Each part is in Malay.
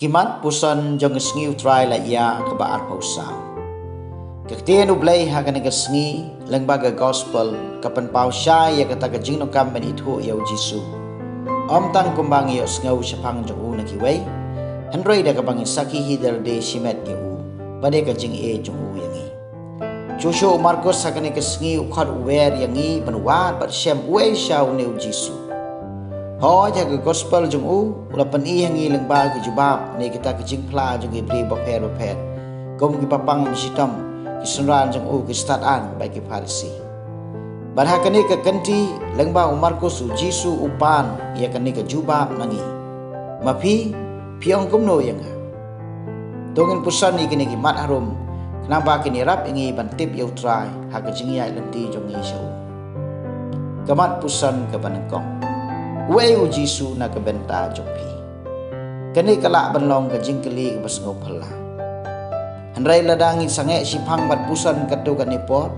Kimat pusan jong sngi utrai la ya ka ba ar pausa. Kaktian ublay ha ka sngi langbaga gospel kapan pausa ya kata ka jingno kam ben ithu ya Jisu. Om tang kumbang yo sngo shapang jong u na kiway. Handroi da ka bang saki hidar de shimet ya u. Bade ka jing e jong u yangi. Joshua Marcos ha ka sngi ukhad uwer yangi benwat bat shem uwe shaw ne Jisu. Ho ja ke gospel jong u ulapan i hangi lengba ke jubab ne kita ke jing pla jong ibri bapet kom ki papang sitam ki sunran jong u ki statan bai ki farsi barha kani ke kanti lengba umar ko su Jisu upan ya kani ke jubab nangi mapi piong kom no yang tongin pusan ni kini ki mat harum kenapa kini rap ingi bantip yau try ha ke jing ya lenti jong ni show kamat pusan ke banengkong Wei u Jisu na ke benta jopi. Kani kalak benlong ke jingkeli ke basngau pala. Handrai ladangi sange sipang bat pusan katu kani pot.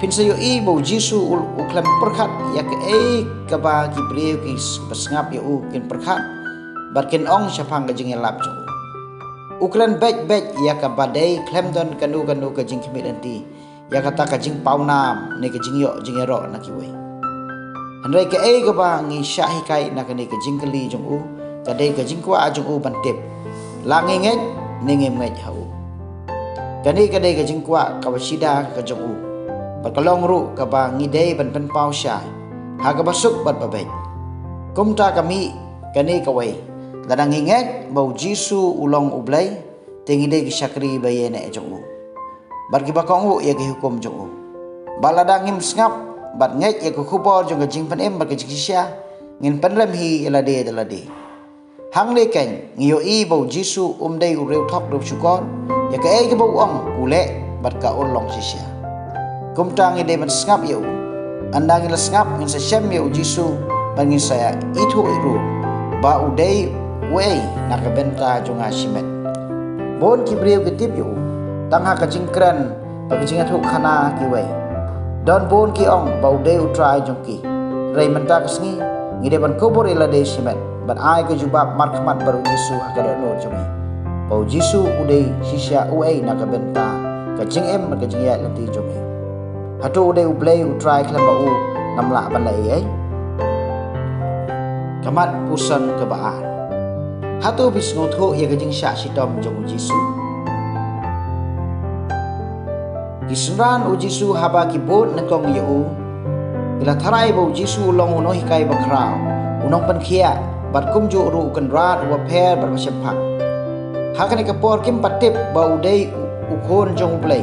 Pinsayo i bau Jisu u klem perkat ya ke ke ba ki beliau ki basngap ya u kin perkat. Bat kin ong sipang ke jingelap jo. Uklan bek ya ke badai klem don kanu ke jingkemi nanti. Ya kata ke jing paunam ne ke jingyo jingero na kiwei. Handrai ke ke ba ngi syahi kai na kani ke jingkeli jong u kadai ke jingkwa jong u bantip langi nget ningi nget hau kani kadai ke jingkwa kawasida ke jong u berkalong ru ke ba ngi dei ban pen pau sya ha ke basuk bat babek kumta kami kani kawai ladang nget bau Jisu ulong ublai tingi dei ke syakri bayene jong u bar ki bakong u ya ke hukum jong u baladang ngim sngap bat nget ya ku khubor jong jing pan em ba ke jiksia ngin pan lam hi elade dalade hang le ken ngio i bau Jisu dei u reu thok reu chukon ya ke bau ong ule bat ka long sisia kum tang ide ban ngap ya andang ila ngap ngin sa shem ya Jisu bangin saya itu iru ba udei we na ka benta jong asimet bon ki breu ke tip yu tang ha ka jingkran ba ke jingat hu khana ki we Don bon ki ong bau de utrai jongki rei menta kesngi ngide ban kubur ila de simet ban ai ke jubab markmat baru Jisu hakada no jongi bau Jisu udei sisya uai na ka benta ka jing em ka jing ya lanti jongi hatu udei ublei utrai klam bau namla ban lai ai kamat pusan ke baan hatu bis ngotho ya ka jing sya sitom jong Jisu Kisran u Jisu haba ki bot na kong yu ila tharai bo Jisu long uno hikai bakrao unong pankhia bat kum ju ru kan rat wa pher bar mashampak hakane ka por kim patip ba udei ukhon jong play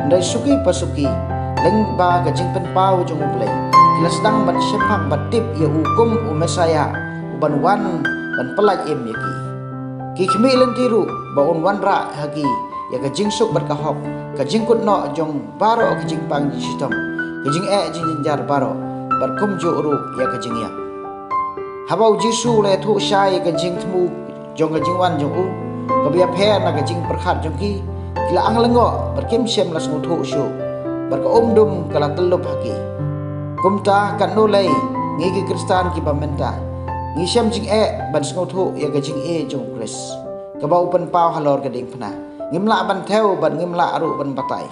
ndai suki pasuki leng ba ka jing pen pau jong play kila sedang ban shampak batip ya ukum u mesaya uban wan ban pelaj em yaki ki khmi len tiru ba on wan ra hagi ya ka jing suk bar ka hop ka jing kut no jong baro ka jing pang ji sitom ka jing jing jar baro bar kum ju ru ya ka jing ya habau Jisu le thu shai ka jing thmu jong ka jing wan jong u ka bia phe na ka jing perkhat jong ki kila ang lengo bar kim shem la smu thu shu bar ka dum kala telup haki kumta kan no lei ngi ki kristan ki pamenta ngi shem jing ban smu thu ya ka jing jong kris ka bau pen pau halor ka ding phna ngimla ban theo ban ngimla ru ban batai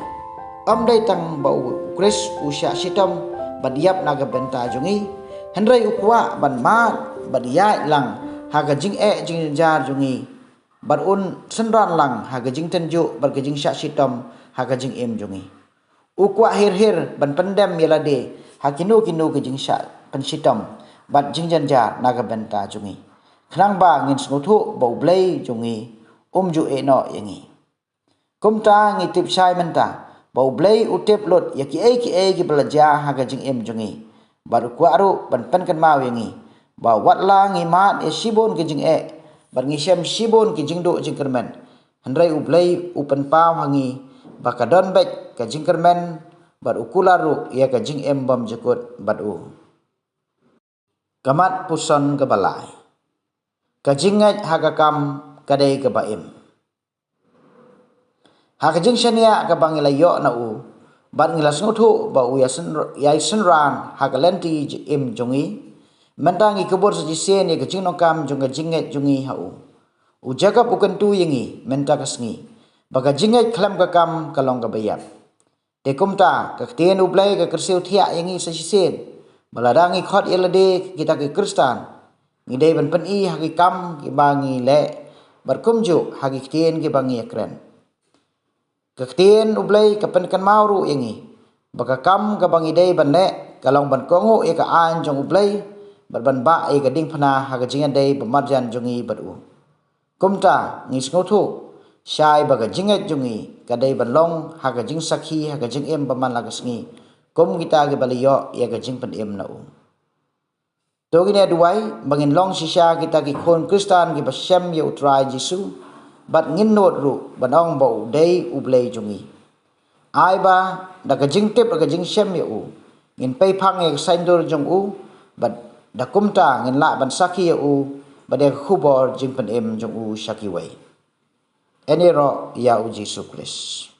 dai tang bau kris usya sitom badiap naga benta jongi hendrai ukwa ban ma badia lang haga jing jing jar jongi bar un senran lang haga jing tenju bar jing sya sitom haga jing em jongi ukwa hir ban pendem yalade hakinu kinu ke jing sya pen sitom bat jing jar naga benta jongi khnang ba ngin snuthu bau blai jongi ju no yangi kumta ngi tip sai menta bau blai utip lot ya ki belaja haga jing em jongi baru kwaru ban pen kan mau yangi ba watla ngi mat ya sibon ke jing bar ngi shem sibon ke jing do jing kermen handrai ublai upen pau hangi bakadon bek ke jing kermen bar ukularu ya ke jing em bam jekut badu kamat puson ke balai ke jingat haga kam kadai ke baim hak jing shania ka bangila yo na u ban ngila snuthu ba u ya senran hak lenti im jongi mentangi kebor sa jisen ya ka jing no kam jong ka jinget jongi ha u Ujaga bukan tu yengi menta kasngi. Baga jingai klam kakam kalong kabayap. Dekumta kaktian ublay ka kersiu tiak yengi sasisen. Baladangi khot yelade kita ke Kristan. Ngidai ban peni haki kam ki bangi le berkumjuk haki ktien ki bangi akren. Kaktian ublay kapenkan mauru yengi. Baga kam ka bangi dai ban le kalong ban kongo e ka an jong ublay ban ba e ka ding phana haka jingan dai bamarjan jongi badu. Kumta ngis ngotu syai baga jingat jongi kadai ban long haka jing sakhi haka jing em baman lagasngi. Kum kita ke baliyo ya ka jing pan em na Togine duai bangin long sisya kita ki kon Kristan ki basyam ya utrai Jisu bat ngin not ru banong bau dai ublay jongi. Ai ba da ka jing tip ka jing syam ya ngin pay phang e saindur jong bat da kumta ngin la ban sakhi ya bade khubor jing pan em jong saki wai. Ene ro ya Jisu Kristus.